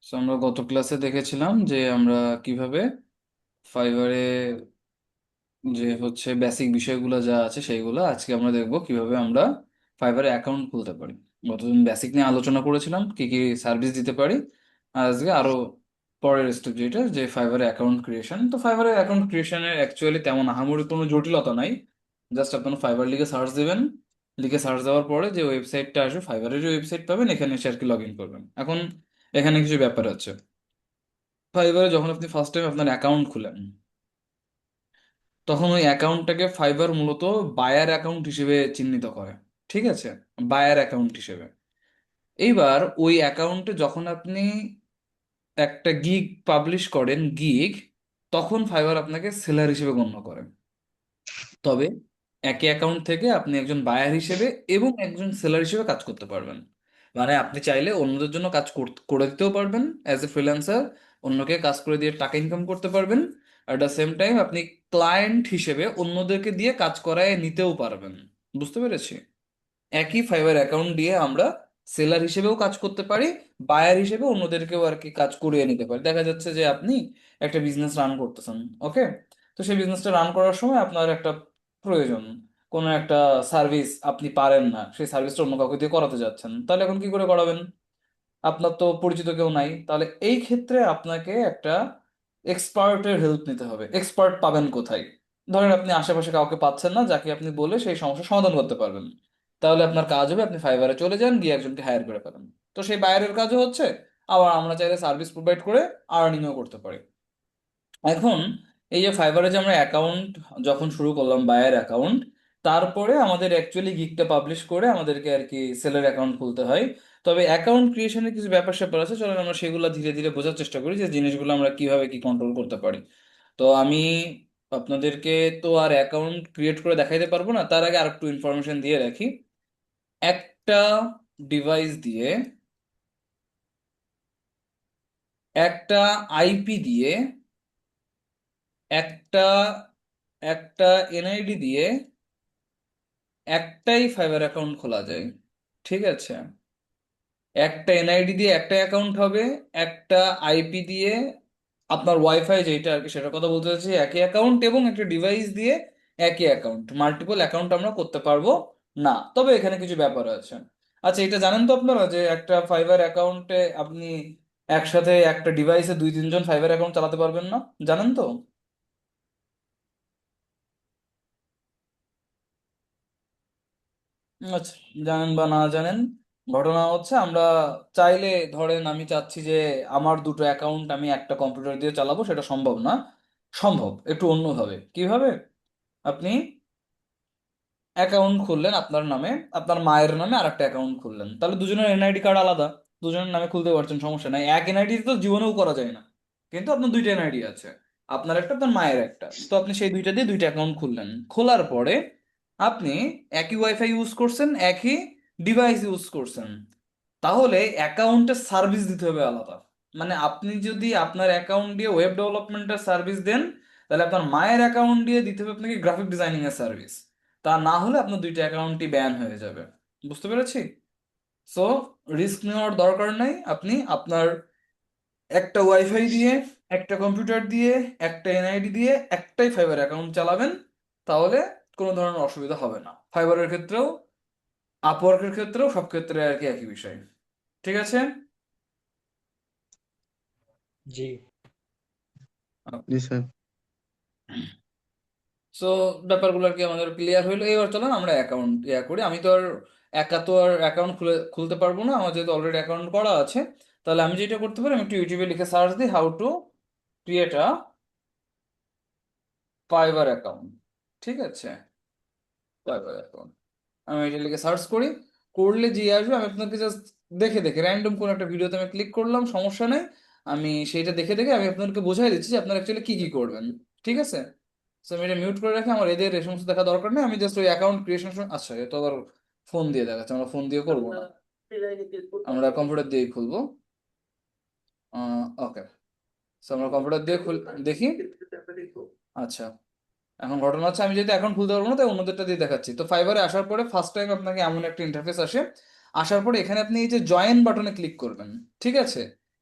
So, আমরা গত ক্লাসে দেখেছিলাম যে আমরা কিভাবে ফাইবারে যে হচ্ছে বেসিক বিষয়গুলো যা আছে সেইগুলো আজকে আমরা দেখব কিভাবে আমরা ফাইবারে অ্যাকাউন্ট খুলতে পারি। গতদিন বেসিক নিয়ে আলোচনা করেছিলাম কি কি সার্ভিস দিতে পারি। আর আজকে আরো পরের স্টেপ যেটা যে ফাইবারে অ্যাকাউন্ট ক্রিয়েশন। তো ফাইবারে অ্যাকাউন্ট ক্রিয়েশনের অ্যাকচুয়ালি তেমন আহামরি কোনো জটিলতা নাই। জাস্ট আপনার ফাইবার লিখে সার্চ দেবেন, লিখে সার্চ দেওয়ার পরে যে ওয়েবসাইটটা আসবে ফাইবারের যে ওয়েবসাইট পাবেন এখানে এসে আর কি লগ ইন করবেন। এখন এখানে কিছু ব্যাপার আছে। ফাইবারে যখন আপনি ফার্স্ট টাইম আপনার অ্যাকাউন্ট খুলেন তখন ওই অ্যাকাউন্টটাকে ফাইবার মূলত বায়ার অ্যাকাউন্ট হিসেবে চিহ্নিত করে। ঠিক আছে, বায়ার অ্যাকাউন্ট হিসেবে। এইবার ওই অ্যাকাউন্টে যখন আপনি একটা গিগ পাবলিশ করেন গিগ, তখন ফাইবার আপনাকে সেলার হিসেবে গণ্য করে। তবে একই অ্যাকাউন্ট থেকে আপনি একজন বায়ার হিসেবে এবং একজন সেলার হিসেবে কাজ করতে পারবেন। মানে আপনি চাইলে অন্যদের জন্য কাজ করে দিতেও পারবেন অ্যাজ এ ফ্রিল্যান্সার, অন্যকে কাজ করে দিয়ে টাকা ইনকাম করতে পারবেন। আর দ্য সেম টাইম আপনি ক্লায়েন্ট হিসেবে অন্যদেরকে দিয়ে কাজ করায় নিতেও পারবেন। বুঝতে পেরেছি? একই ফাইবার অ্যাকাউন্ট দিয়ে আমরা সেলার হিসেবেও কাজ করতে পারি, বায়ার হিসেবে অন্যদেরকেও আর কি কাজ করিয়ে নিতে পারি। দেখা যাচ্ছে যে আপনি একটা বিজনেস রান করতেছেন, ওকে? তো সেই বিজনেসটা রান করার সময় আপনার একটা প্রয়োজন, কোনো একটা সার্ভিস আপনি পারেন না, সেই সার্ভিসটা অন্য কাউকে দিয়ে করাতে যাচ্ছেন, তাহলে এখন কি করে করাবেন? আপনার তো পরিচিত কেউ নাই, তাহলে এই ক্ষেত্রে আপনাকে একটা এক্সপার্টের হেল্প নিতে হবে। এক্সপার্ট পাবেন কোথায়? ধরেন আপনি আশেপাশে কাউকে পাচ্ছেন না যাকে আপনি বলে সেই সমস্যার সমাধান করতে পারবেন, তাহলে আপনার কাজ হবে আপনি ফাইবারে চলে যান, গিয়ে একজনকে হায়ার করে ফেলেন। তো সেই বাইরের কাজও হচ্ছে, আবার আমরা চাইলে সার্ভিস প্রোভাইড করে আর্নিংও করতে পারি। এখন এই যে ফাইবারে যে আমরা অ্যাকাউন্ট যখন শুরু করলাম বায়ার অ্যাকাউন্ট, তারপরে আমাদের অ্যাকচুয়ালি গিগটা পাবলিশ করে আমাদেরকে আর কি সেলের অ্যাকাউন্ট খুলতে হয়। তবে অ্যাকাউন্ট ক্রিয়েশনের কিছু ব্যাপার স্যাপার আছে, চলুন আমরা সেগুলো ধীরে ধীরে বোঝার চেষ্টা করি যে জিনিসগুলো আমরা কিভাবে কি কন্ট্রোল করতে পারি। তো আমি আপনাদেরকে তো আর অ্যাকাউন্ট ক্রিয়েট করে দেখাইতে পারবো না, তার আগে আরেকটু ইনফরমেশন দিয়ে রাখি। একটা ডিভাইস দিয়ে, একটা আইপি দিয়ে, একটা একটা এনআইডি দিয়ে একটাই ফাইবার অ্যাকাউন্ট খোলা যায়। ঠিক আছে, একটা এনআইডি দিয়ে একটা অ্যাকাউন্ট হবে, একটা আইপি দিয়ে আপনার ওয়াইফাই যেটা আর কি সেটার কথা বলতে চাচ্ছি একই অ্যাকাউন্ট, এবং একটা ডিভাইস দিয়ে একই অ্যাকাউন্ট, মাল্টিপল অ্যাকাউন্ট আমরা করতে পারবো না। তবে এখানে কিছু ব্যাপার আছে। আচ্ছা, এটা জানেন তো আপনারা যে একটা ফাইবার অ্যাকাউন্টে আপনি একসাথে একটা ডিভাইসে দুই তিনজন ফাইবার অ্যাকাউন্ট চালাতে পারবেন না? জানেন তো? আচ্ছা, জানেন বা না জানেন, ঘটনা হচ্ছে আমরা চাইলে, ধরেন আমি চাচ্ছি যে আমার দুটো অ্যাকাউন্ট আমি একটা কম্পিউটার দিয়ে চালাবো, সেটা সম্ভব না। সম্ভব একটু অন্যভাবে। কিভাবে? আপনি অ্যাকাউন্ট খুললেন আপনার নামে, আপনার মায়ের নামে আর একটা অ্যাকাউন্ট খুললেন, তাহলে দুজনের এনআইডি কার্ড আলাদা, দুজনের নামে খুলতে পারছেন, সমস্যা নাই। এক এনআইডি তো জীবনেও করা যায় না, কিন্তু আপনার দুইটা এনআইডি আছে, আপনার একটা আপনার মায়ের একটা, তো আপনি সেই দুইটা দিয়ে দুইটা অ্যাকাউন্ট খুললেন। খোলার পরে আপনি একই ওয়াইফাই ইউজ করছেন, একই ডিভাইস ইউজ করছেন, তাহলে অ্যাকাউন্টের সার্ভিস দিতে হবে আলাদা। মানে আপনি যদি আপনার অ্যাকাউন্ট দিয়ে ওয়েব ডেভেলপমেন্টের সার্ভিস দেন, তাহলে আপনার মায়ের অ্যাকাউন্ট দিয়ে দিতে হবে আপনাকে গ্রাফিক ডিজাইনিং এর সার্ভিস। তা না হলে আপনার দুইটা অ্যাকাউন্টই ব্যান হয়ে যাবে। বুঝতে পেরেছি? সো রিস্ক নেওয়ার দরকার নাই, আপনি আপনার একটা ওয়াইফাই দিয়ে, একটা কম্পিউটার দিয়ে, একটা এনআইডি দিয়ে একটাই ফাইবার অ্যাকাউন্ট চালাবেন, তাহলে কোনো ধরনের অসুবিধা হবে না। ফাইবারের ক্ষেত্রেও, আপওয়ার্কের ক্ষেত্রেও, সব ক্ষেত্রে আর কি একই বিষয়। ঠিক আছে? জি। জি স্যার। সো ব্যাপারগুলো আর কি আমাদের ক্লিয়ার হইলো। এবার চলেন আমরা অ্যাকাউন্ট করি। আমি তো আর একা তো আর অ্যাকাউন্ট খুলতে পারবো না, আমার যেহেতু অলরেডি অ্যাকাউন্ট করা আছে। তাহলে আমি যেটা করতে পারি, আমি একটু ইউটিউবে লিখে সার্চ দিই how to create a fibre account. ঠিক আছে, ফাইবার অ্যাকাউন্ট আমি এটা লিখে সার্চ করি, করলে যে আসবে আমি আপনাকে জাস্ট দেখে দেখে র্যান্ডম কোন একটা ভিডিওতে আমি ক্লিক করলাম, সমস্যা নেই। আমি সেইটা দেখে দেখে আমি আপনাদেরকে বোঝাই দিচ্ছি যে আপনারা অ্যাকচুয়ালি কি কি করবেন। ঠিক আছে? সো আমি এটা মিউট করে রাখি, আমার এদের এই সমস্ত দেখা দরকার নেই। আমি জাস্ট ওই অ্যাকাউন্ট ক্রিয়েশন, আচ্ছা এটা আবার ফোন দিয়ে দেখাচ্ছে, আমরা ফোন দিয়ে করবো না, আমরা কম্পিউটার দিয়েই খুলবো। ওকে, সো আমরা কম্পিউটার দিয়ে দেখি। আচ্ছা, এখন ঘটনা হচ্ছে আমি যেহেতু অ্যাকাউন্ট খুলতে পারবো না, তাই অন্যদেরটা দিয়ে দেখাচ্ছি। তো ফাইবারে আসার পরে ফার্স্ট টাইম আপনাকে এমন একটা ইন্টারফেস আসে। আসার পরে এখানে আপনি এই যে জয়েন বাটনে ক্লিক করবেন। ঠিক আছে,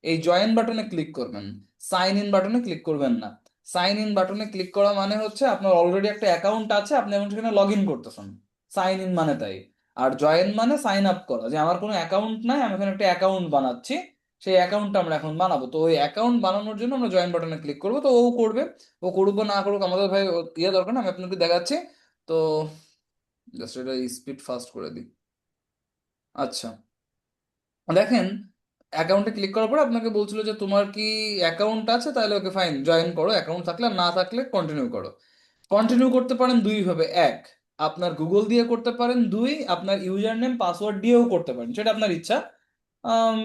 এই জয়েন বাটনে ক্লিক করবেন, সাইন ইন বাটনে ক্লিক করবেন না। সাইন ইন বাটনে ক্লিক করা মানে হচ্ছে আপনার অলরেডি একটা অ্যাকাউন্ট আছে, আপনি এখন সেখানে লগ ইন করতেছেন। সাইন ইন মানে তাই। আর জয়েন মানে সাইন আপ করা, যে আমার কোনো অ্যাকাউন্ট নাই, আমি এখানে একটা অ্যাকাউন্ট বানাচ্ছি, সেই অ্যাকাউন্টটা আমরা এখন বানাবো। তো ওই অ্যাকাউন্ট বানানোর জন্য আমরা জয়েন বাটনে ক্লিক করবো, তো ও করবে। ও করুক বা না করুক আমাদের ভাই ইয়ে দরকার না, আমি আপনাকে দেখাচ্ছি। তো জাস্ট এটা স্পিড ফাস্ট করে দিই। আচ্ছা, দেখেন, অ্যাকাউন্টে ক্লিক করার পরে আপনাকে বলছিল যে তোমার কি অ্যাকাউন্ট আছে, তাহলে ওকে ফাইন জয়েন করো, অ্যাকাউন্ট থাকলে, আর না থাকলে কন্টিনিউ করো। কন্টিনিউ করতে পারেন দুই ভাবে, এক আপনার গুগল দিয়ে করতে পারেন, দুই আপনার ইউজার নেম পাসওয়ার্ড দিয়েও করতে পারেন, সেটা আপনার ইচ্ছা। আম,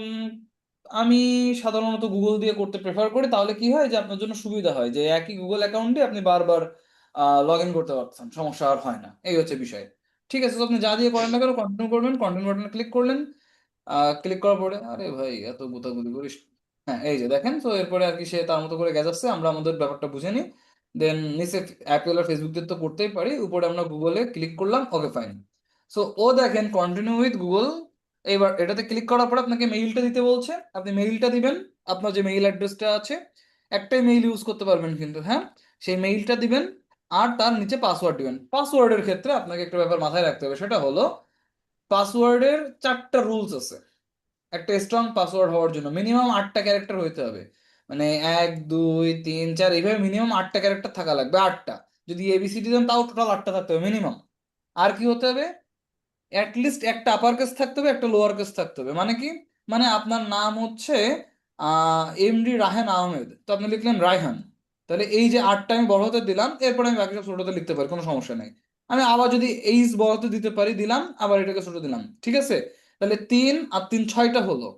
আমি সাধারণত গুগল দিয়ে করতে প্রেফার করি, তাহলে কি হয় যে আপনার জন্য সুবিধা হয় যে একই গুগল অ্যাকাউন্টে আপনি বারবার লগ ইন করতে পারছেন, সমস্যা আর হয় না, এই হচ্ছে বিষয়। ঠিক আছে, তো আপনি যা দিয়ে করেন না কেন কন্টিনিউ করবেন, কন্টিনিউ বাটনে ক্লিক করলেন। ক্লিক করার পরে, আরে ভাই এত গুতাগুতি করিস। হ্যাঁ, এই যে দেখেন, তো এরপরে আর কি সে তার মতো করে গেছে, আমরা আমাদের ব্যাপারটা বুঝে নিই। দেন নিচে অ্যাপেল আর ফেসবুক দিয়ে তো করতেই পারি, উপরে আমরা গুগলে ক্লিক করলাম, ওকে ফাইন। সো ও দেখেন কন্টিনিউ উইথ গুগল। এবার এটাতে ক্লিক করার পর আপনাকে মেইলটা দিতে বলছে, আপনি মেইলটা দিবেন। আপনার যে মেইল অ্যাড্রেসটা আছে, একটাই মেইল ইউজ করতে পারবেন কিন্তু, হ্যাঁ, সেই মেইলটা দিবেন। আর তার নিচে পাসওয়ার্ড দিবেন। পাসওয়ার্ডের ক্ষেত্রে আপনাকে একটা ব্যাপার মাথায় রাখতে হবে, সেটা হলো পাসওয়ার্ডের চারটা রুলস আছে। একটা স্ট্রং পাসওয়ার্ড হওয়ার জন্য মিনিমাম 8টা ক্যারেক্টার হইতে হবে। মানে 1 2 3 4 এইভাবে মিনিমাম 8টা ক্যারেক্টার থাকা লাগবে, 8টা। যদি এবিসিডি দেন তাও টোটাল 8টা থাকতে হবে মিনিমাম। আর কি হতে হবে, অ্যাটলিস্ট একটা আপার কেস থাকতে হবে, একটা লোয়ার কেস থাকতে হবে। মানে কি, মানে আপনার নাম হচ্ছে এমডি রায়হান আহমেদ, তো আপনি লিখলেন রায়হান, তাহলে এই যে 8টা আমি বড় হতে দিলাম, এরপরে আমি বাকি সব ছোট হতে লিখতে পারি, কোনো সমস্যা নেই। আমি আবার যদি এইচ বড় হতে দিতে পারি দিলাম, আবার এটাকে ছোট দিলাম, ঠিক আছে। তাহলে 3 আর 3 6টা হলো।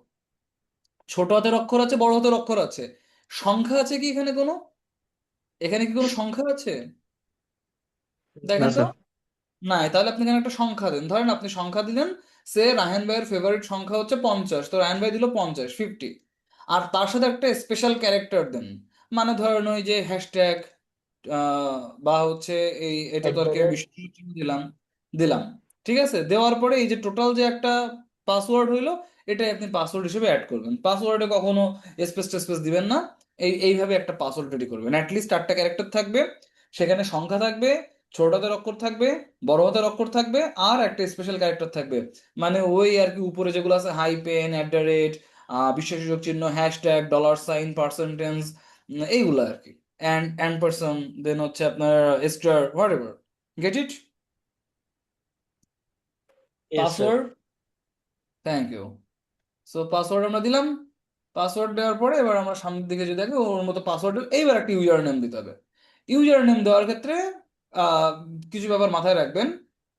ছোট হাতের অক্ষর আছে, বড় হাতের অক্ষর আছে, সংখ্যা আছে কি এখানে কোনো, এখানে কি কোনো সংখ্যা আছে? না দেখেন তো। স্যার। নাই, তাহলে আপনি এখানে একটা সংখ্যা দেন, ধরেন আপনি সংখ্যা দিলেন। সে রায়হান ভাইয়ের ফেভারিট সংখ্যা হচ্ছে 50, তো রায়হান ভাই দিল 50 50। আর তার সাথে একটা স্পেশাল ক্যারেক্টার দেন, মানে ধরেন ওই যে হ্যাশট্যাগ, বা হচ্ছে এই, এটা তো আর কি আমি @। বিশেষ চিহ্ন দিলাম, দিলাম। ঠিক আছে, দেওয়ার পরে এই যে টোটাল যে একটা পাসওয়ার্ড হইলো, এটাই আপনি পাসওয়ার্ড হিসেবে অ্যাড করবেন। পাসওয়ার্ডে কখনো স্পেস টেস্পেস দিবেন না। এইভাবে একটা পাসওয়ার্ড রেডি করবেন, অ্যাটলিস্ট 8টা ক্যারেক্টার থাকবে, সেখানে সংখ্যা থাকবে, ছোট হাতের অক্ষর থাকবে, বড় হাতের অক্ষর থাকবে, আর একটা স্পেশাল ক্যারেক্টার থাকবে। মানে ওই আর কি উপরে যেগুলো আছে, হাইপেন, @, বিশেষযোগ চিহ্ন, হ্যাশট্যাগ, $, পার্সেন্টেজ, এইগুলো আর কি। অ্যান্ড পার্সন, দেন হচ্ছে আপনার star, whatever. Get it? Yes, sir. Password, thank you. So password আমরা দিলাম। পাসওয়ার্ড দেওয়ার পরে এবার আমরা সামনের দিকে যদি দেখি ওর মতো পাসওয়ার্ড, এইবার একটা ইউজার নেম দিতে হবে। ইউজার নেম দেওয়ার ক্ষেত্রে আহ, কিছু ব্যাপার মাথায় রাখবেন।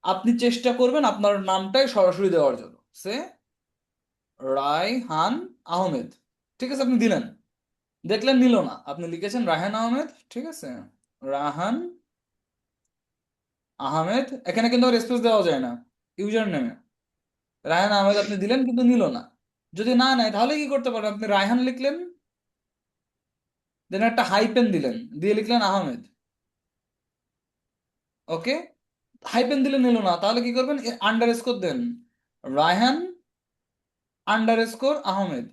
আপনি চেষ্টা করবেন আপনার নামটাই সরাসরি দেওয়ার জন্য। সে রায়হান আহমেদ, ঠিক আছে, আপনি দিলেন, দেখলেন নিল না, আপনি লিখেছেন রায়হান আহমেদ, ঠিক আছে, রাহান আহমেদ, এখানে কিন্তু আর স্পেস দেওয়া যায় না ইউজার নেমে। রায়হান আহমেদ আপনি দিলেন কিন্তু নিল না। যদি না নেয় তাহলে কি করতে পারেন, আপনি রায়হান লিখলেন, দেন একটা হাইপেন দিলেন, দিয়ে লিখলেন আহমেদ। ওকে, হাইপেন দিলে নিল না, তাহলে কি করবেন, আন্ডার স্কোর দেন, রায়হান _আহমেদ।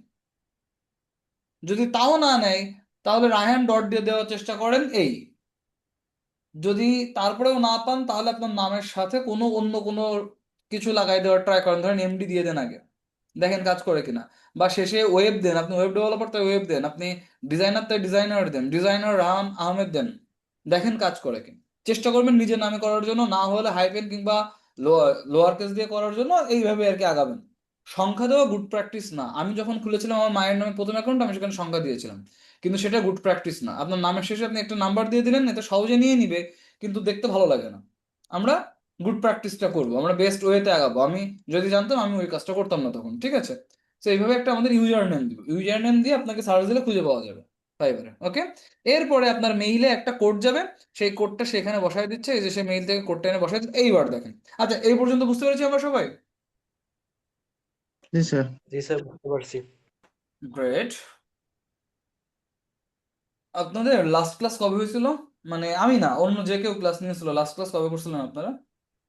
যদি তাও না নেয়, তাহলে রায়হান ডট দিয়ে দেওয়ার চেষ্টা করেন, এই। যদি তারপরেও না পান, তাহলে আপনার নামের সাথে কোনো অন্য কোনো কিছু লাগাই দেওয়ার ট্রাই করেন, ধরেন এমডি দিয়ে দেন আগে, দেখেন কাজ করে কিনা। বা শেষে ওয়েব দেন, আপনি ওয়েব ডেভেলপার তাই ওয়েব দেন, আপনি ডিজাইনার তাই ডিজাইনার দেন, ডিজাইনার রাহান আহমেদ দেন, দেখেন কাজ করে কিনা। চেষ্টা করবেন নিজের নামে করার জন্য, না হলে হাইপেন কিংবা লোয়ার কেস দিয়ে করার জন্য, এইভাবে আর কি আগাবেন। সংখ্যা দেওয়া গুড প্র্যাকটিস না। আমি যখন খুলেছিলাম আমার মায়ের নামে প্রথম অ্যাকাউন্ট, আমি সেখানে সংখ্যা দিয়েছিলাম, কিন্তু সেটা গুড প্র্যাকটিস না। আপনার নামের শেষে আপনি একটা নাম্বার দিয়ে দিলেন, এটা সহজে নিয়ে নিবে, কিন্তু দেখতে ভালো লাগে না। আমরা গুড প্র্যাকটিসটা করবো, আমরা বেস্ট ওয়েতে আগাবো। আমি যদি জানতাম আমি ওই কাজটা করতাম না তখন, ঠিক আছে। তো এইভাবে একটা আমাদের ইউজার নেম দিব, ইউজার নেম দিয়ে আপনাকে সার্চ দিলে খুঁজে পাওয়া যাবে ফাইবারে, ওকে। এরপরে আপনার মেইলে একটা কোড যাবে, সেই কোডটা সেখানে বসায় দিচ্ছে, এই যে সে মেইল থেকে কোডটা এনে বসায় দিচ্ছে, এইবার দেখেন। আচ্ছা, এই পর্যন্ত বুঝতে পেরেছি আমরা সবাই? জি স্যার। জি স্যার, বুঝতে পারছি। গ্রেট। আপনাদের লাস্ট ক্লাস কবে হয়েছিল? মানে আমি না, অন্য যে কেউ ক্লাস নিয়েছিল, লাস্ট ক্লাস কবে করছিলেন আপনারা?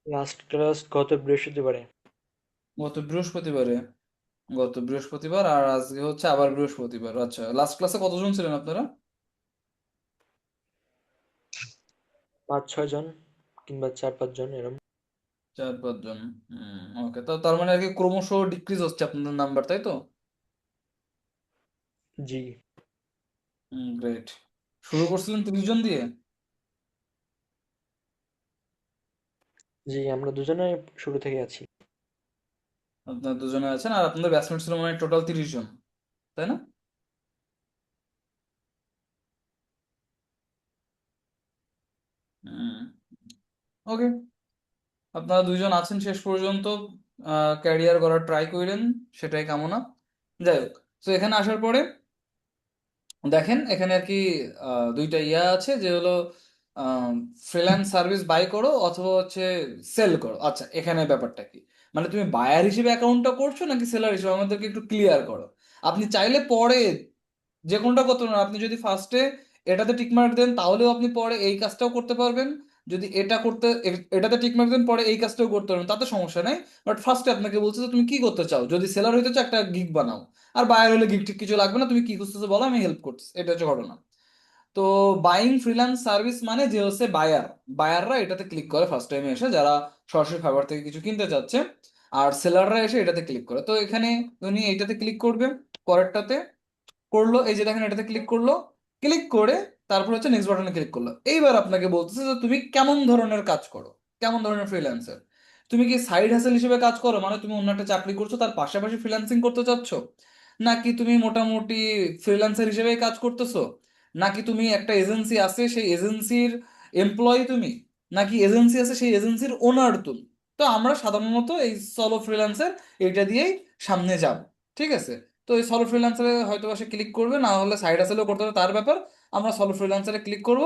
লাস্ট ক্লাস গত বৃহস্পতিবারে। গত বৃহস্পতিবারে? গত বৃহস্পতিবার, আর আজকে হচ্ছে আবার বৃহস্পতিবার। আচ্ছা, লাস্ট ক্লাসে কতজন ছিলেন আপনারা? 5-6 জন কিংবা 4-5 জন এরম। 4-5 জন। ওকে, তো তার মানে আর কি ক্রমশ ডিক্রিজ হচ্ছে আপনাদের নাম্বার, তাই তো? জি। গ্রেট। শুরু করছিলেন 30 জন দিয়ে? জি, আমরা দুজনে শুরু থেকে আছি। আপনার দুজনে আছেন, আর আপনাদের ব্যাচমেট ছিল মানে টোটাল 30 জন, তাই না? ওকে, আপনারা 2 জন আছেন শেষ পর্যন্ত, ক্যারিয়ার করার ট্রাই করেন, সেটাই কামনা। যাই হোক, তো এখানে আসার পরে দেখেন এখানে আর কি দুইটা ইয়া আছে, যে হলো ফ্রিল্যান্স সার্ভিস বাই করো অথবা হচ্ছে সেল করো। আচ্ছা, এখানে ব্যাপারটা কি, মানে তুমি বায়ার হিসেবে অ্যাকাউন্টটা করছো নাকি সেলার হিসেবে, আমাদেরকে একটু ক্লিয়ার করো। আপনি চাইলে পরে যে কোনটা করতে পারেন, আপনি যদি ফার্স্টে এটাতে টিক মার্ক দেন তাহলেও আপনি পরে এই কাজটাও করতে পারবেন, যদি এটা করতে এটাতে টিক মার্ক দেন পরে এই কাজটাও করতে পারবেন, তাতে সমস্যা নেই। বাট ফার্স্টে আপনাকে বলছে যে তুমি কি করতে চাও, যদি সেলার হইতে চাও একটা গিগ বানাও, আর বায়ার হলে গিগ টিক কিছু লাগবে না, তুমি কি খুঁজতেছো বলো, আমি হেল্প করতেছি, এটা হচ্ছে ঘটনা। তো বাইং ফ্রিল্যান্স সার্ভিস মানে যে হচ্ছে বায়ার, বায়াররা এটাতে ক্লিক করে ফার্স্ট টাইমে এসে, যারা সরাসরি ফাইবার থেকে কিছু কিনতে চাচ্ছে, আর সেলাররা এসে এটাতে ক্লিক করে। তো এখানে উনি এইটাতে ক্লিক করবে, পরেরটাতে করলো, এই যে দেখেন এটাতে ক্লিক করলো, ক্লিক করে তারপর হচ্ছে নেক্সট বাটনে ক্লিক করলো। এইবার আপনাকে বলতেছে যে তুমি কেমন ধরনের কাজ করো, কেমন ধরনের ফ্রিল্যান্সার। তুমি কি সাইড হাসেল হিসেবে কাজ করো, মানে তুমি অন্য একটা চাকরি করছো তার পাশাপাশি ফ্রিল্যান্সিং করতে চাচ্ছ, নাকি তুমি মোটামুটি ফ্রিল্যান্সার হিসেবেই কাজ করতেছো, নাকি তুমি একটা এজেন্সি আছে সেই এজেন্সির এমপ্লয়ি তুমি, নাকি এজেন্সি আছে সেই এজেন্সির ওনার তুমি। তো আমরা সাধারণত এই সলো ফ্রিল্যান্সার এটা দিয়েই সামনে যাব, ঠিক আছে। তো এই সলো ফ্রিল্যান্সারে হয়তো বা সে ক্লিক করবে, না হলে সাইড হাসেলও করতে হবে, তার ব্যাপার। আমরা সলো ফ্রিল্যান্সারে ক্লিক করব,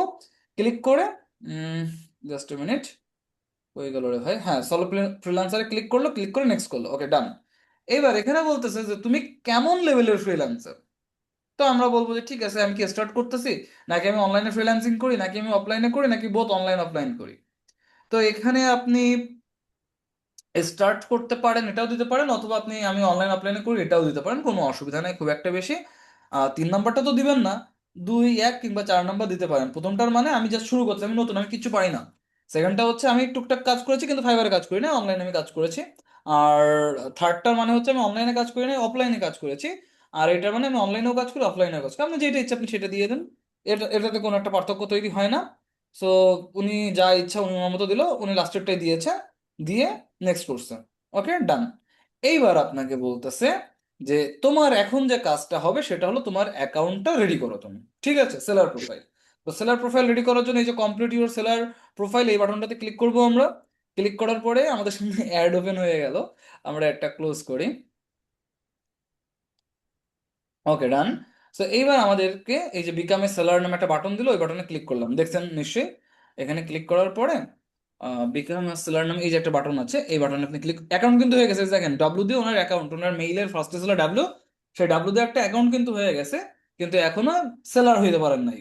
ক্লিক করে জাস্ট এ মিনিট, হয়ে গেল রে ভাই, হ্যাঁ সলো ফ্রিল্যান্সারে ক্লিক করলো, ক্লিক করে নেক্সট করলো, ওকে ডান। এবার এখানে বলতেছে যে তুমি কেমন লেভেলের ফ্রিল্যান্সার। তো আমরা বলবো যে ঠিক আছে, আমি কি স্টার্ট করতেছি, নাকি আমি অনলাইনে ফ্রিল্যান্সিং করি, নাকি আমি অফলাইনে করি, নাকি বোথ অনলাইন অফলাইন করি। তো এখানে আপনি স্টার্ট করতে পারেন, এটাও দিতে পারেন, অথবা আপনি আমি অনলাইন অফলাইনে করি এটাও দিতে পারেন, কোনো অসুবিধা নেই খুব একটা বেশি। 3 নাম্বারটা তো দিবেন না, 2, 1 কিংবা 4 নাম্বার দিতে পারেন। প্রথমটার মানে আমি জাস্ট শুরু করছি, আমি নতুন, আমি কিছু পারি না। সেকেন্ডটা হচ্ছে আমি টুকটাক কাজ করেছি কিন্তু ফাইবারে কাজ করি না, অনলাইনে আমি কাজ করেছি। আর থার্ডটার মানে হচ্ছে আমি অনলাইনে কাজ করি না, অফলাইনে কাজ করেছি। আর এটার মানে আমি অনলাইনেও কাজ করি, অফলাইনেও কাজ করি, আপনি যেটা ইচ্ছা আপনি সেটা দিয়ে দেন। এটাতে কোনো একটা পার্থক্য তৈরি হয় না। সো উনি যা ইচ্ছা উনি ওনার মতো দিল, উনি লাস্টেরটাই দিয়েছে, দিয়ে নেক্সট করছে, ওকে ডান। এইবার আপনাকে বলতেছে যে তোমার এখন যে কাজটা হবে সেটা হলো তোমার অ্যাকাউন্টটা রেডি করো তুমি, ঠিক আছে, সেলার প্রোফাইল। তো সেলার প্রোফাইল রেডি করার জন্য এই যে কমপ্লিট ইউর সেলার প্রোফাইল, এই বাটনটাতে ক্লিক করবো আমরা। ক্লিক করার পরে আমাদের সামনে অ্যাড ওপেন হয়ে গেল, আমরা একটা ক্লোজ করি, ওকে ডান। সো এইবার আমাদেরকে এই যে বিকাম এ সেলার নামে একটা বাটন দিল, ওই বাটনে ক্লিক করলাম, দেখছেন নিশ্চয়ই। এখানে ক্লিক করার পরে বিকাম সেলার নামে এই যে একটা বাটন আছে, এই বাটনে আপনি ক্লিক, অ্যাকাউন্ট কিন্তু হয়ে গেছে, দেখেন ডাব্লু দিয়ে ওনার অ্যাকাউন্ট, ওনার মেইলের ফার্স্টে ছিল ডাব্লু, সেই ডাব্লু দিয়ে একটা অ্যাকাউন্ট কিন্তু হয়ে গেছে, কিন্তু এখনো সেলার হইতে পারেন নাই।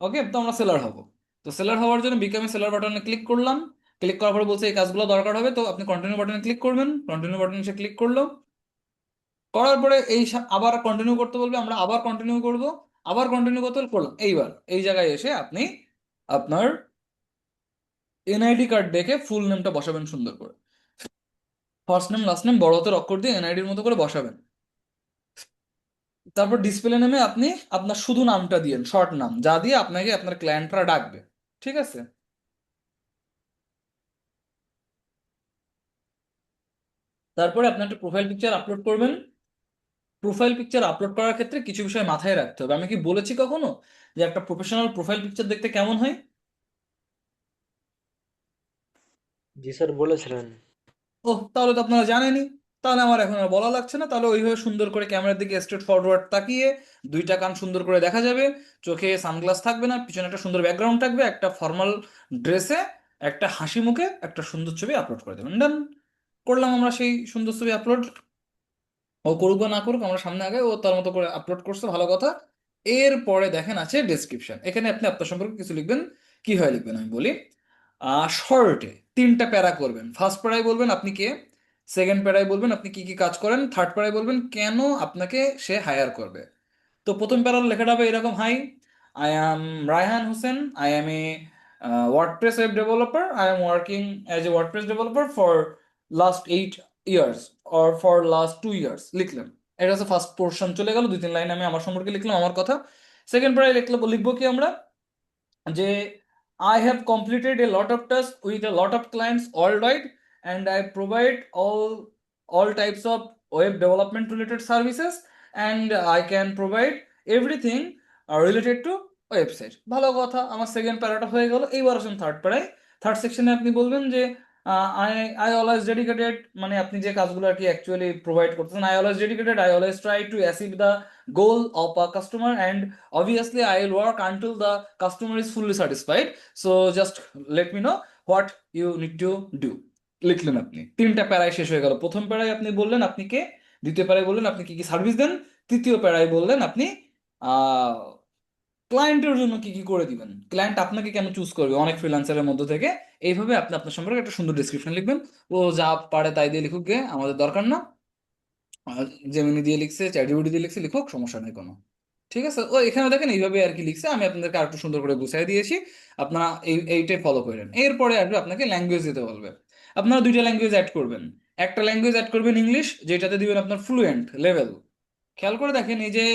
ওকে, তো আমরা সেলার হব। তো সেলার হওয়ার জন্য বিকাম এ সেলার বাটনে ক্লিক করলাম, ক্লিক করার পরে বলছে এই কাজগুলো দরকার হবে, তো আপনি কন্টিনিউ বাটনে ক্লিক করবেন, কন্টিনিউ বাটনে সে ক্লিক করলো, করার পরে এই আবার কন্টিনিউ করতে বলবে, আমরা আবার কন্টিনিউ করব, আবার কন্টিনিউ করতে করলাম। এইবার এই জায়গায় এসে আপনি আপনার এনআইডি কার্ড দেখে ফুল নেমটা বসাবেন সুন্দর করে, ফার্স্ট নেম লাস্ট নেম বড় হাতের অক্ষর দিয়ে এনআইডির মতো করে বসাবেন। তারপর ডিসপ্লে নেমে আপনি আপনার শুধু নামটা দিয়েন, শর্ট নাম যা দিয়ে আপনাকে আপনার ক্লায়েন্টরা ডাকবে, ঠিক আছে। তারপরে আপনি একটা প্রোফাইল পিকচার আপলোড করবেন। প্রোফাইল পিকচার আপলোড করার ক্ষেত্রে কিছু বিষয় মাথায় রাখতে হবে, আমি কি বলেছি কখনো যে একটা প্রফেশনাল প্রোফাইল পিকচার দেখতে কেমন হয়? জি স্যার, বলেছিলেন। ও, তাহলে তো আপনারা জানেনই, তাহলে আমার এখন আর বলা লাগছে না। তাহলে ওইভাবে সুন্দর করে ক্যামেরার দিকে স্ট্রেট ফরওয়ার্ড তাকিয়ে, দুইটা কান সুন্দর করে দেখা যাবে, চোখে সানগ্লাস থাকবে না, পিছনে একটা সুন্দর ব্যাকগ্রাউন্ড থাকবে, একটা ফর্মাল ড্রেসে, একটা হাসি মুখে একটা সুন্দর ছবি আপলোড করে দেবেন, ডান। করলাম আমরা সেই সুন্দর ছবি আপলোড, ও করুক বা না করুক আমরা সামনে আগে, ও তার মতো করে আপলোড করছে, ভালো কথা। এরপরে দেখেন আছে ডেসক্রিপশন, এখানে আপনি আপনার সম্পর্কে কিছু লিখবেন। কি হয় লিখবেন আমি বলি, শর্টে 3টা প্যারা করবেন। ফার্স্ট প্যারায় বলবেন আপনি কে, সেকেন্ড প্যারায় বলবেন আপনি কি কি কাজ করেন, থার্ড প্যারায় বলবেন কেন আপনাকে সে হায়ার করবে। তো প্রথম প্যারার লেখাটা হবে এরকম: hi, I am Raihan Hossain, I am a WordPress web developer, I am working as a WordPress developer for last 8 years or for last 2 years, লিখলেন। এটা হচ্ছে ফার্স্ট পোর্শন, চলে গেল 2-3 লাইন আমি আমার সম্পর্কে লিখলাম, আমার কথা। সেকেন্ড প্যারায় লিখবো কি আমরা, যে I have completed a lot of tasks with a lot of clients worldwide, and I provide all types of web development related services, and I can provide everything related to website. ভালো কথা, আমার second প্যারাটা হয়ে গেল। এইবার আসুন third প্যারায়। Third সেকশনে আপনি বলবেন যে আই আই অলওয়েজ ডেডিকেটেড, মানে আপনি যে কাজগুলো আর কি অ্যাকচুয়ালি প্রোভাইড করতেছেন, I always dedicated, I always try to achieve the goal of a customer, and obviously I will work until the customer is fully satisfied, so just let me know what you need to do। লিখলেন আপনি। তিনটা প্যারায় শেষ হয়ে গেল। প্রথম প্যারায় আপনি বললেন আপনি কে, দ্বিতীয় প্যারায় বললেন আপনি কি কি সার্ভিস দেন, তৃতীয় প্যারায় বললেন আপনি আহ ক্লায়েন্টের জন্য কি কি করে দিবেন, ক্লায়েন্ট আপনাকে কেন চুজ করবে অনেক ফ্রিল্যান্সারের মধ্যে থেকে। এইভাবে আপনি আপনার সম্পর্কে একটা সুন্দর ডিসক্রিপশন লিখবেন। ও যা পারে তাই দিয়ে লিখুক গে, আমাদের দরকার না। জেমিনি দিয়ে লিখছে, চ্যাটজিপিটি দিয়ে লিখছে, লিখুক, সমস্যা নেই কোনো। ঠিক আছে, ও এখানে দেখেন এইভাবে আর কি লিখছে, আমি আপনাদেরকে আরেকটু সুন্দর করে বুঝিয়ে দিয়েছি। আপনারা এইটাই ফলো করেন। এরপরে আসবে আপনাকে ল্যাঙ্গুয়েজ দিতে বলবে। আপনারা দুইটা ল্যাঙ্গুয়েজ অ্যাড করবেন। একটা ল্যাঙ্গুয়েজ অ্যাড করবেন ইংলিশ, যেটাতে দিবেন আপনার ফ্লুয়েন্ট লেভেল। খেয়াল করে দেখেন, এই যে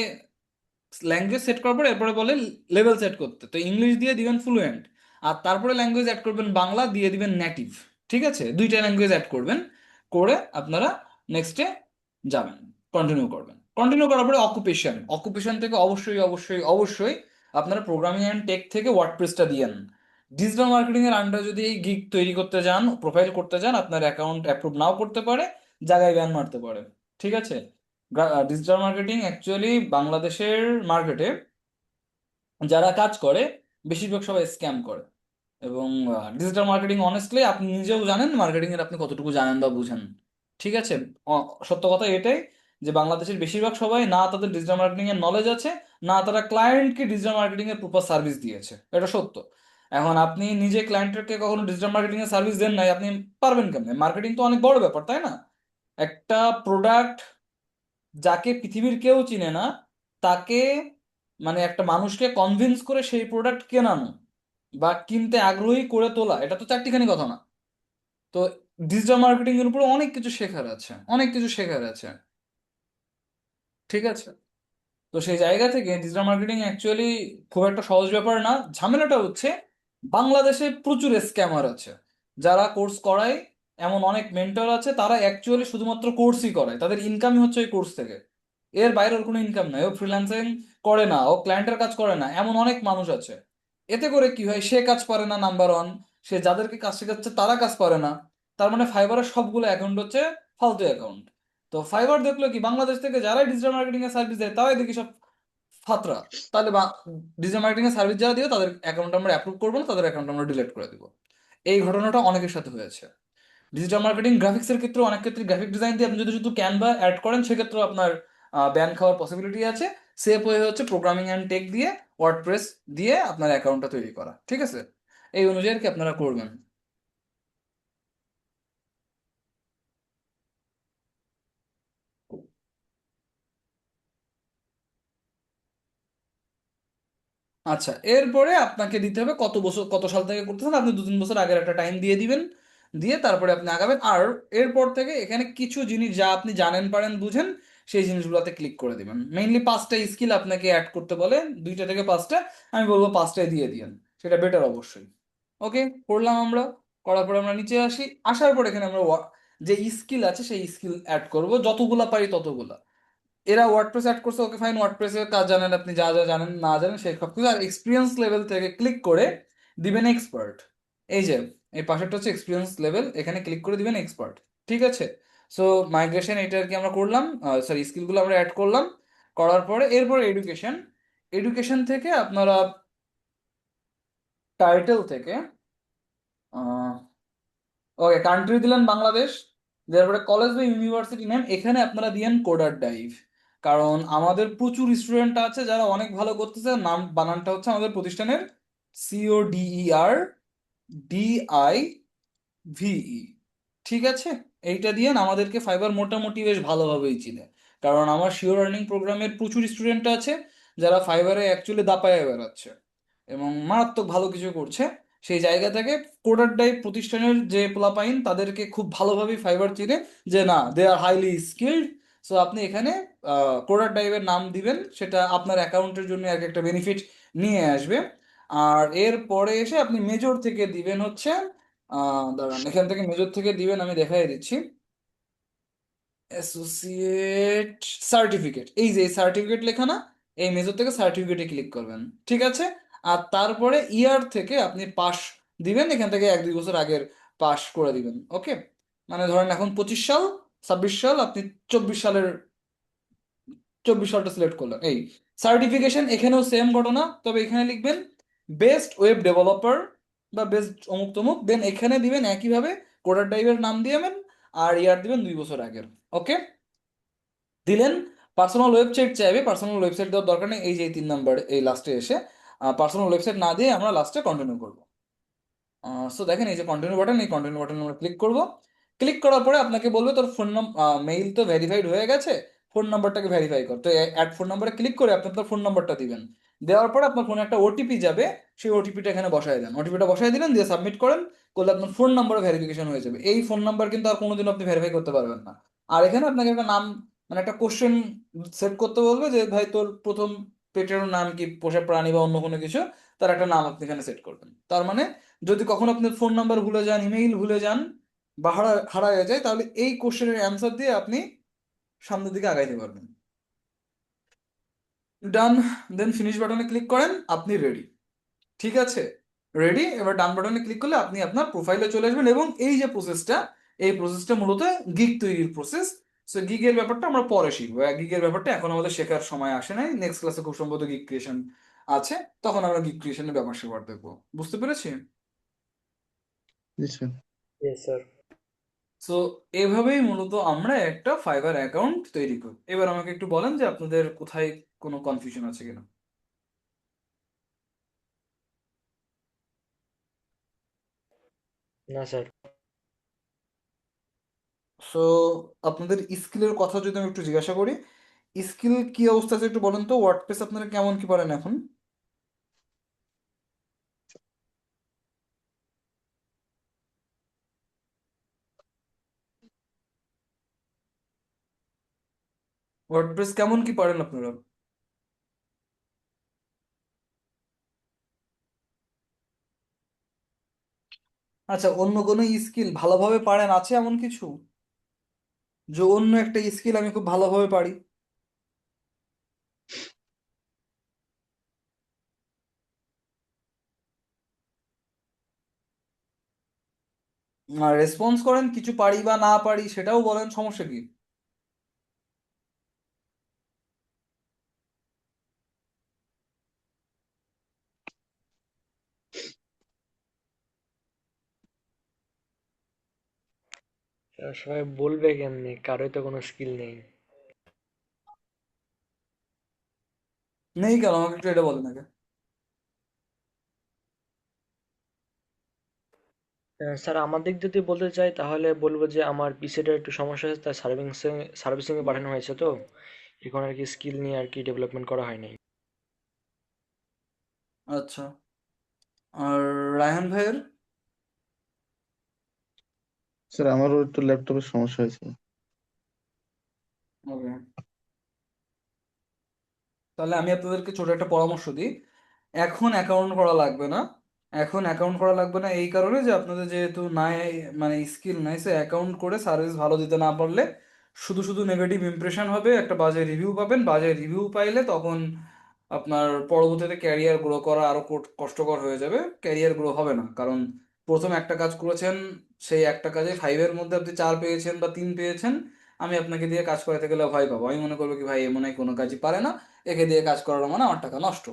ল্যাঙ্গুয়েজ সেট করার পর এরপরে বলে লেভেল সেট করতে, তো ইংলিশ দিয়ে দিবেন ফ্লুয়েন্ট, আর তারপরে ল্যাঙ্গুয়েজ অ্যাড করবেন বাংলা দিয়ে দিবেন নেটিভ। ঠিক আছে, দুইটা ল্যাঙ্গুয়েজ অ্যাড করবেন, করে আপনারা নেক্সটে যাবেন, কন্টিনিউ করবেন। কন্টিনিউ করার পরে অকুপেশন, অকুপেশন থেকে অবশ্যই অবশ্যই অবশ্যই আপনারা প্রোগ্রামিং অ্যান্ড টেক থেকে ওয়ার্ডপ্রেসটা দিয়েন। ডিজিটাল মার্কেটিং এর আন্ডারে যদি এই গিগ তৈরি করতে যান, প্রোফাইল করতে যান, আপনার অ্যাকাউন্ট অ্যাপ্রুভ নাও করতে পারে, জায়গায় ব্যান মারতে পারে। ঠিক আছে, ডিজিটাল মার্কেটিং অ্যাকচুয়ালি বাংলাদেশের মার্কেটে যারা কাজ করে বেশিরভাগ সবাই স্ক্যাম করে। এবং ডিজিটাল মার্কেটিং অনেস্টলি আপনি নিজেও জানেন মার্কেটিং এর আপনি কতটুকু জানেন বা বুঝেন। ঠিক আছে, সত্য কথা এটাই যে বাংলাদেশের বেশিরভাগ সবাই না তাদের ডিজিটাল মার্কেটিং এর নলেজ আছে, না তারা ক্লায়েন্টকে ডিজিটাল মার্কেটিং এর প্রপার সার্ভিস দিয়েছে, এটা সত্য। এখন আপনি নিজে ক্লায়েন্টকে কখনো ডিজিটাল মার্কেটিং এর সার্ভিস দেন নাই, আপনি পারবেন কেমনে? মার্কেটিং তো অনেক বড় ব্যাপার, তাই না? একটা প্রোডাক্ট যাকে পৃথিবীর কেউ চিনে না, তাকে, মানে একটা মানুষকে কনভিন্স করে সেই প্রোডাক্ট কেনানো বা কিনতে আগ্রহী করে তোলা, এটা তো চারটিখানি কথা না। তো ডিজিটাল মার্কেটিং এর উপর অনেক কিছু শেখার আছে, অনেক কিছু শেখার আছে। ঠিক আছে, তো সেই জায়গা থেকে ডিজিটাল মার্কেটিং অ্যাকচুয়ালি খুব একটা সহজ ব্যাপার না। ঝামেলাটা হচ্ছে বাংলাদেশে প্রচুর স্ক্যামার আছে যারা কোর্স করায়। এমন অনেক মেন্টর আছে তারা অ্যাকচুয়ালি শুধুমাত্র কোর্সই করায়, তাদের ইনকামই হচ্ছে ওই কোর্স থেকে, এর বাইরে ওর কোনো ইনকাম নাই। ও ফ্রিল্যান্সিং করে না, ও ক্লায়েন্টের কাজ করে না, এমন অনেক মানুষ আছে। এতে করে কি হয়, সে কাজ পারে না নাম্বার ওয়ান, সে যাদেরকে কাজ শেখাচ্ছে তারা কাজ পারে না। তার মানে ফাইবারের সবগুলো অ্যাকাউন্ট হচ্ছে ফালতু অ্যাকাউন্ট। তো ফাইবার দেখলো কি, বাংলাদেশ থেকে যারাই ডিজিটাল মার্কেটিং এর সার্ভিস দেয় তারাই দেখি সব ফাত্রা। তাহলে ডিজিটাল মার্কেটিং এর সার্ভিস যারা দিবে তাদের অ্যাকাউন্ট আমরা অ্যাপ্রুভ করবো না, তাদের অ্যাকাউন্ট আমরা ডিলিট করে দিব। এই ঘটনাটা অনেকের সাথে হয়েছে। ডিজিটাল মার্কেটিং গ্রাফিক্সের ক্ষেত্রে অনেক ক্ষেত্রে গ্রাফিক ডিজাইন দিয়ে আপনি যদি শুধু ক্যানভা অ্যাড করেন সেক্ষেত্রে আপনার ব্যান খাওয়ার পসিবিলিটি আছে। সেফ ওয়ে হচ্ছে প্রোগ্রামিং অ্যান্ড টেক দিয়ে, ওয়ার্ডপ্রেস দিয়ে আপনার অ্যাকাউন্টটা তৈরি করা। ঠিক আছে, এই অনুযায়ী আর কি আপনারা করবেন। আচ্ছা, এরপরে আপনাকে দিতে হবে কত বছর, কত সাল থেকে করতেছেন, আপনি 2-3 বছর আগের একটা টাইম দিয়ে দিবেন। দিয়ে তারপরে আপনি আগাবেন। আর এরপর থেকে এখানে কিছু জিনিস যা আপনি জানেন পারেন বুঝেন সেই জিনিসগুলোতে ক্লিক করে দিবেন। মেইনলি 5টা স্কিল আপনাকে অ্যাড করতে বলে, 2টা থেকে 5টা, আমি বলবো 5টাই দিয়ে দিয়েন, সেটা বেটার অবশ্যই। ওকে, করলাম আমরা। করার পরে আমরা নিচে আসি, আসার পর এখানে আমরা যে স্কিল আছে সেই স্কিল অ্যাড করব, যতগুলা পারি ততগুলা। এরা ওয়ার্ডপ্রেস অ্যাড করছে, ওকে ফাইন, ওয়ার্ডপ্রেসের কাজ জানেন আপনি, যা যা জানেন না জানেন সেই সব কিছু। আর এক্সপিরিয়েন্স লেভেল থেকে ক্লিক করে দিবেন এক্সপার্ট। এই যে এই পাশেরটা হচ্ছে এক্সপিরিয়েন্স লেভেল, এখানে ক্লিক করে দিবেন এক্সপার্ট। ঠিক আছে, সো মাইগ্রেশন এটা আর কি আমরা করলাম, সরি স্কিলগুলো আমরা অ্যাড করলাম। করার পরে এরপরে এডুকেশন, এডুকেশন থেকে আপনারা টাইটেল থেকে ওকে কান্ট্রি দিলেন বাংলাদেশ। তারপরে কলেজ বা ইউনিভার্সিটি নেম এখানে আপনারা দিয়েন কোডার ডাইভ। কারণ আমাদের প্রচুর স্টুডেন্ট আছে যারা অনেক ভালো করতেছে, নাম বানানটা হচ্ছে আমাদের প্রতিষ্ঠানের CODER DIVE। ঠিক আছে, এইটা দিয়ে না আমাদেরকে ফাইবার মোটামুটি বেশ ভালোভাবেই চিনে, কারণ আমার শিওর আর্নিং প্রোগ্রামের প্রচুর স্টুডেন্ট আছে যারা ফাইবারে অ্যাকচুয়ালি দাপায়ে বেড়াচ্ছে এবং মারাত্মক ভালো কিছু করছে। সেই জায়গা থেকে কোডার টাইপ প্রতিষ্ঠানের যে পোলাপাইন তাদেরকে খুব ভালোভাবেই ফাইবার চিনে, যে না দে আর হাইলি স্কিল্ড। সো আপনি এখানে কোডার টাইপের নাম দিবেন, সেটা আপনার অ্যাকাউন্টের জন্য এক একটা বেনিফিট নিয়ে আসবে। আর এর পরে এসে আপনি মেজর থেকে দিবেন হচ্ছে, দাঁড়ান এখান থেকে মেজর থেকে দিবেন, আমি দেখাই দিচ্ছি, অ্যাসোসিয়েট সার্টিফিকেট, এই যে সার্টিফিকেট লেখা না, এই মেজর থেকে সার্টিফিকেটে ক্লিক করবেন, ঠিক আছে। আর তারপরে ইয়ার থেকে আপনি পাস দিবেন, এখান থেকে 1-2 বছর আগের পাস করে দিবেন, ওকে। মানে ধরেন এখন 25 সাল, 26 সাল, আপনি 24 সালের 24 সালটা সিলেক্ট করলেন। এই সার্টিফিকেশন এখানেও সেম ঘটনা, তবে এখানে লিখবেন বেস্ট ওয়েব ডেভেলপার বা বেস্ট অমুক তমুক, দেন এখানে দিবেন একইভাবে কোডার টাইপের নাম দিবেন আর ইয়ার দিবেন 2 বছর আগের, ওকে। দিলেন। পার্সোনাল ওয়েবসাইট চাইবে, পার্সোনাল ওয়েবসাইট দেওয়ার দরকার নেই, এই যে এই 3 নাম্বার এই লাস্টে এসে পার্সোনাল ওয়েবসাইট না দিয়ে আমরা লাস্টে কন্টিনিউ করবো। সো দেখেন এই যে কন্টিনিউ বাটন, এই কন্টিনিউ বাটন আমরা ক্লিক করব। ক্লিক করার পরে আপনাকে বলবে তোর ফোন মেইল তো ভেরিফাইড হয়ে গেছে, ফোন নাম্বারটাকে ভেরিফাই কর। তো অ্যাড ফোন নাম্বারে ক্লিক করে আপনি আপনার ফোন নাম্বারটা দিবেন। দেওয়ার পরে আপনার ফোনে একটা ওটিপি যাবে, সেই ওটিপিটা এখানে বসায় দেন, ওটিপিটা বসায় দিলেন, দিয়ে সাবমিট করেন। করলে আপনার ফোন নাম্বারও ভেরিফিকেশন হয়ে যাবে। এই ফোন নাম্বার কিন্তু আর কোনোদিন আপনি ভেরিফাই করতে পারবেন না। আর এখানে আপনাকে একটা নাম, মানে একটা কোশ্চেন সেট করতে বলবে যে ভাই তোর প্রথম পেটের নাম কি, পোষা প্রাণী বা অন্য কোনো কিছু, তার একটা নাম আপনি এখানে সেট করবেন। তার মানে যদি কখনো আপনার ফোন নাম্বার ভুলে যান, ইমেইল ভুলে যান বা হারায় যায়, তাহলে এই কোশ্চেনের অ্যান্সার দিয়ে আপনি সামনের দিকে আগাইতে পারবেন। ডান। দেন ফিনিশ বাটনে ক্লিক করেন, আপনি রেডি, ঠিক আছে। রেডি। এবার ডান বাটনে ক্লিক করলে আপনি আপনার প্রোফাইলে চলে আসবেন, এবং এই যে প্রসেসটা, এই প্রসেসটা মূলত গিগ তৈরির প্রসেস। সো গিগের ব্যাপারটা আমরা পরে শিখবো, গিগের ব্যাপারটা এখন আমাদের শেখার সময় আসে নাই। নেক্সট ক্লাসে খুব সম্ভবত গিগ ক্রিয়েশন আছে, তখন আমরা গিগ ক্রিয়েশনের ব্যাপার স্যাপার দেখবো। বুঝতে পেরেছি? জি স্যার। Yes sir. সো এভাবেই মূলত আমরা একটা ফাইবার অ্যাকাউন্ট তৈরি করি। এবার আমাকে একটু বলেন যে আপনাদের কোথায় কোনো কনফিউশন আছে কিনা। না স্যার। সো আপনাদের স্কিলের কথা যদি আমি একটু জিজ্ঞাসা করি, স্কিল কি অবস্থা আছে একটু বলেন তো। ওয়ার্ডপ্রেস আপনারা কেমন কি পারেন এখন? ওয়ার্ডপ্রেস কেমন কি পারেন আপনারা? আচ্ছা, অন্য কোনো স্কিল ভালোভাবে পারেন আছে এমন কিছু, যে অন্য একটা স্কিল আমি খুব ভালোভাবে পারি? রেসপন্স করেন, কিছু পারি বা না পারি সেটাও বলেন, সমস্যা কি? স্যার, সবাই বলবে কেমনে, কারোই তো কোনো স্কিল নেই। নেই কেন, আমাকে একটু এটা বলেন আগে। স্যার, আমার দিক যদি বলতে চাই তাহলে বলবো যে আমার পিসিটা একটু সমস্যা হয়েছে, তাই সার্ভিসিং এ পাঠানো হয়েছে। তো এখন আর কি স্কিল নিয়ে আর কি ডেভেলপমেন্ট করা হয়নি। আচ্ছা। আর রায়হান ভাইয়ের? স্যার আমারও একটু ল্যাপটপের সমস্যা হয়েছে। ওকে, তাহলে আমি আপনাদেরকে ছোট একটা পরামর্শ দিই। এখন অ্যাকাউন্ট করা লাগবে না। এখন অ্যাকাউন্ট করা লাগবে না এই কারণে যে আপনাদের যেহেতু নাই, মানে স্কিল নাই, সে অ্যাকাউন্ট করে সার্ভিস ভালো দিতে না পারলে শুধু শুধু নেগেটিভ ইমপ্রেশন হবে, একটা বাজে রিভিউ পাবেন। বাজে রিভিউ পাইলে তখন আপনার পরবর্তীতে ক্যারিয়ার গ্রো করা আরো কষ্টকর হয়ে যাবে, ক্যারিয়ার গ্রো হবে না। কারণ প্রথম একটা কাজ করেছেন, সেই একটা কাজে 5-এর মধ্যে আপনি 4 পেয়েছেন বা 3 পেয়েছেন, আমি আপনাকে দিয়ে কাজ করাতে গেলে ভয় পাবো, আমি মনে করবো কি ভাই এ মনে হয় কোনো কাজই পারে না, একে দিয়ে কাজ করানো মানে আমার টাকা নষ্ট।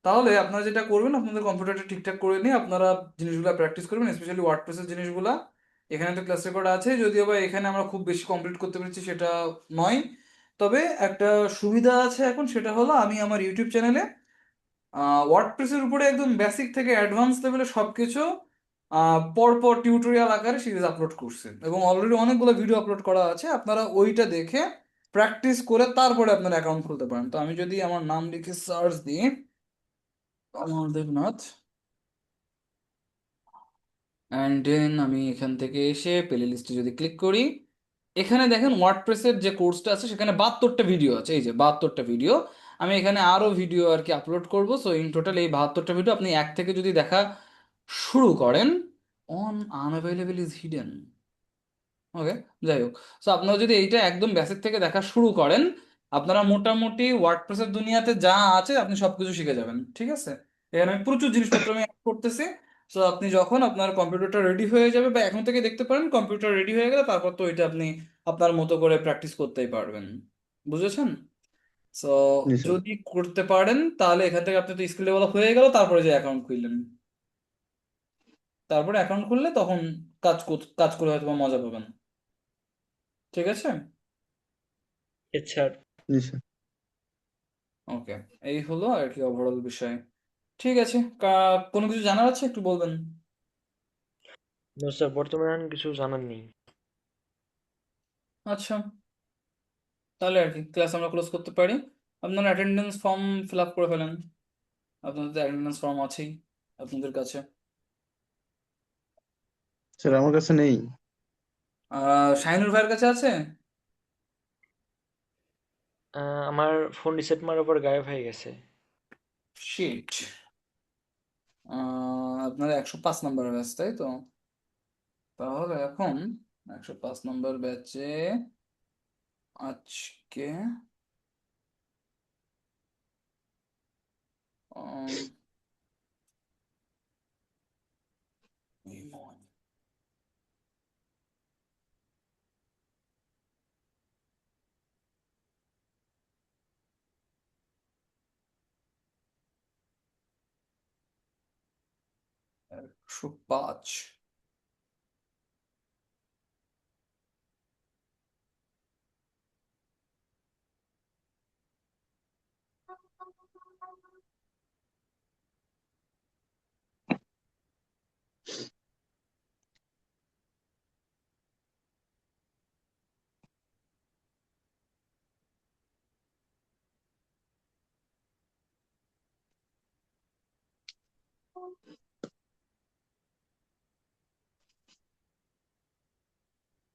তাহলে আপনারা যেটা করবেন, আপনাদের কম্পিউটারটা ঠিকঠাক করে নিয়ে আপনারা জিনিসগুলো প্র্যাকটিস করবেন, স্পেশালি ওয়ার্ডপ্রেসের জিনিসগুলা। এখানে তো ক্লাস রেকর্ড আছে, যদিও বা এখানে আমরা খুব বেশি কমপ্লিট করতে পেরেছি সেটা নয়। তবে একটা সুবিধা আছে এখন, সেটা হলো আমি আমার ইউটিউব চ্যানেলে ওয়ার্ডপ্রেসের উপরে একদম বেসিক থেকে অ্যাডভান্স লেভেলে সবকিছু পরপর টিউটোরিয়াল আকারে সিরিজ আপলোড করছে এবং অলরেডি অনেকগুলো ভিডিও আপলোড করা আছে, আপনারা ওইটা দেখে প্র্যাকটিস করে তারপরে আপনার অ্যাকাউন্ট খুলতে পারেন। তো আমি যদি আমার নাম লিখে সার্চ দিই, অমর দেবনাথ, অ্যান্ড দেন আমি এখান থেকে এসে প্লে লিস্টে যদি ক্লিক করি, এখানে দেখেন ওয়ার্ডপ্রেসের যে কোর্সটা আছে সেখানে 72টা ভিডিও আছে, এই যে 72টা ভিডিও। আমি এখানে আরো ভিডিও আর কি আপলোড করব। সো ইন টোটাল এই 72টা ভিডিও আপনি এক থেকে যদি দেখা শুরু করেন, অন আনঅ্যাভেলেবল ইজ হিডেন, ওকে, যাই হোক। সো আপনারা যদি এইটা একদম বেসিক থেকে দেখা শুরু করেন, আপনারা মোটামুটি ওয়ার্ডপ্রেসের দুনিয়াতে যা আছে আপনি সবকিছু শিখে যাবেন, ঠিক আছে। এখানে আমি প্রচুর জিনিসপত্র আমি add করতেছি। সো আপনি যখন আপনার কম্পিউটারটা রেডি হয়ে যাবে, বা এখন থেকে দেখতে পারেন কম্পিউটার রেডি হয়ে গেলে, তারপর তো এটা আপনি আপনার মতো করে প্র্যাকটিস করতেই পারবেন, বুঝেছেন? সো জি স্যার। যদি করতে পারেন তাহলে এখান থেকে আপনি তো স্কিল ডেভেলপ হয়ে গেল, তারপরে যে অ্যাকাউন্ট খুললেন, তারপরে অ্যাকাউন্ট খুললে তখন কাজ করে হয়তো বা মজা পাবেন, ঠিক আছে। স্যার। জি স্যার। ওকে, এই হলো আর কি ওভারঅল বিষয়। ঠিক আছে, কোনো কিছু জানার আছে একটু বলবেন। নো স্যার, বর্তমানে আর কিছু জানার নেই। আচ্ছা, তাহলে আর কি ক্লাস আমরা ক্লোজ করতে পারি। আপনারা অ্যাটেন্ডেন্স ফর্ম ফিল আপ করে ফেলেন, আপনাদের তো অ্যাটেন্ডেন্স ফর্ম আছেই আপনাদের কাছে। স্যার আমার কাছে নেই। শাহিনুর ভাইয়ের কাছে আছে? আমার ফোন রিসেট মারার পর গায়েব হয়ে গেছে। শিট। আপনারা 105 নম্বর ব্যাচ, তাই তো? তাহলে এখন 105 নম্বর ব্যাচে আজকে উম, এই মনে 105।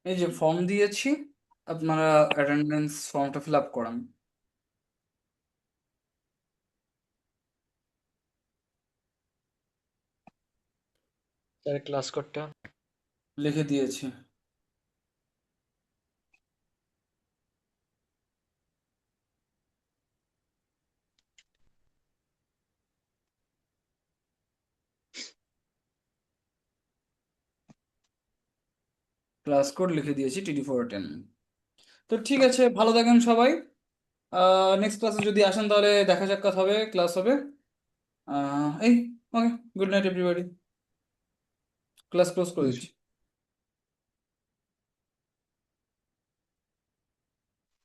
এই যে ফর্ম দিয়েছি, আপনারা অ্যাটেন্ডেন্স ফর্মটা ফিল আপ করান। স্যার, ক্লাস কোডটা? লিখে দিয়েছি। ক্লাস কোড লিখে দিয়েছি, TD410। তো ঠিক আছে, ভালো থাকেন সবাই। নেক্সট ক্লাসে যদি আসেন তাহলে দেখা সাক্ষাৎ হবে, ক্লাস হবে। এই, okay, good night everybody, class close করে জি দিচ্ছি। স্যার।